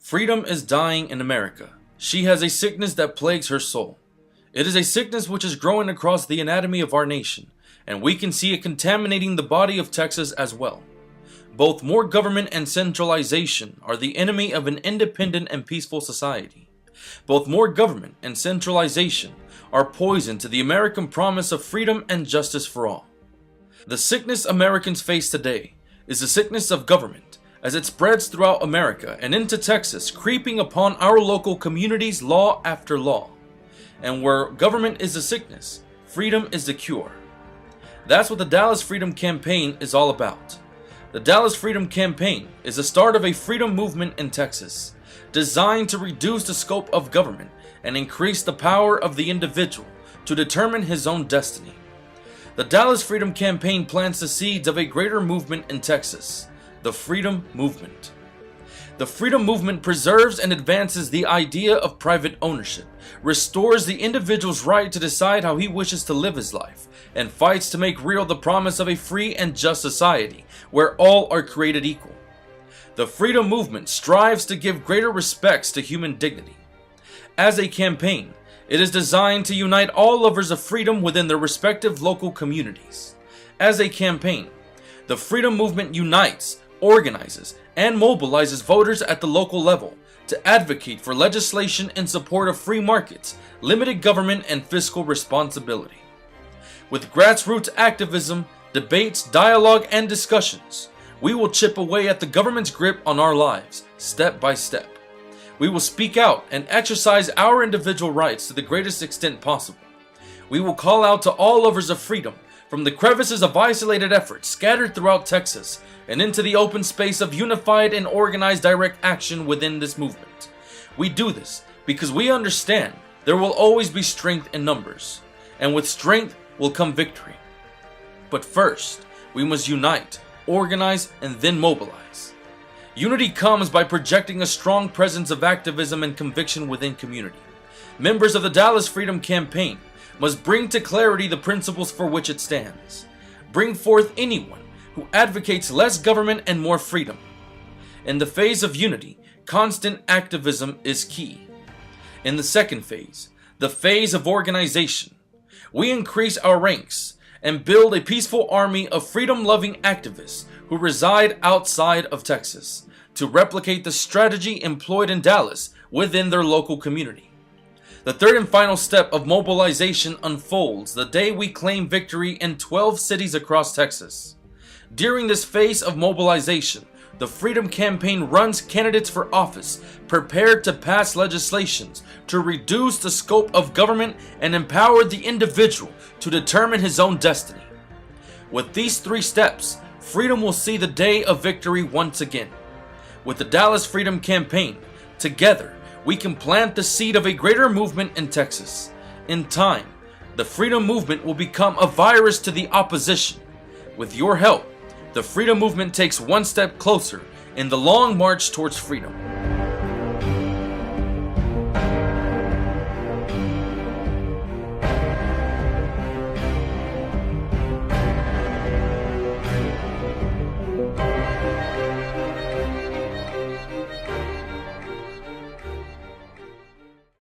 Freedom is dying in America. She has a sickness that plagues her soul. It is a sickness which is growing across the anatomy of our nation, and we can see it contaminating the body of Texas as well. Both more government and centralization are the enemy of an independent and peaceful society. Both more government and centralization are poison to the American promise of freedom and justice for all. The sickness Americans face today is the sickness of government, as it spreads throughout America and into Texas, creeping upon our local communities law after law. And where government is the sickness, freedom is the cure. That's what the Dallas Freedom Campaign is all about. The Dallas Freedom Campaign is the start of a freedom movement in Texas, designed to reduce the scope of government and increase the power of the individual to determine his own destiny. The Dallas Freedom Campaign plants the seeds of a greater movement in Texas, the Freedom Movement. The Freedom Movement preserves and advances the idea of private ownership, restores the individual's right to decide how he wishes to live his life, and fights to make real the promise of a free and just society where all are created equal. The Freedom Movement strives to give greater respects to human dignity. As a campaign, it is designed to unite all lovers of freedom within their respective local communities. As a campaign, the Freedom Movement unites, organizes, and mobilizes voters at the local level to advocate for legislation in support of free markets, limited government, and fiscal responsibility. With grassroots activism, debates, dialogue, and discussions, we will chip away at the government's grip on our lives, step by step. We will speak out and exercise our individual rights to the greatest extent possible. We will call out to all lovers of freedom from the crevices of isolated efforts scattered throughout Texas and into the open space of unified and organized direct action within this movement. We do this because we understand there will always be strength in numbers, and with strength will come victory. But first, we must unite, organize, and then mobilize. Unity comes by projecting a strong presence of activism and conviction within community. Members of the Dallas Freedom Campaign must bring to clarity the principles for which it stands. Bring forth anyone who advocates less government and more freedom. In the phase of unity, constant activism is key. In the second phase, the phase of organization, we increase our ranks and build a peaceful army of freedom-loving activists who reside outside of Texas to replicate the strategy employed in Dallas within their local community. The third and final step of mobilization unfolds the day we claim victory in 12 cities across Texas. During this phase of mobilization, the Freedom Campaign runs candidates for office prepared to pass legislations to reduce the scope of government and empower the individual to determine his own destiny. With these three steps, freedom will see the day of victory once again. With the Dallas Freedom Campaign, together, we can plant the seed of a greater movement in Texas. In time, the freedom movement will become a virus to the opposition. With your help, the freedom movement takes one step closer in the long march towards freedom.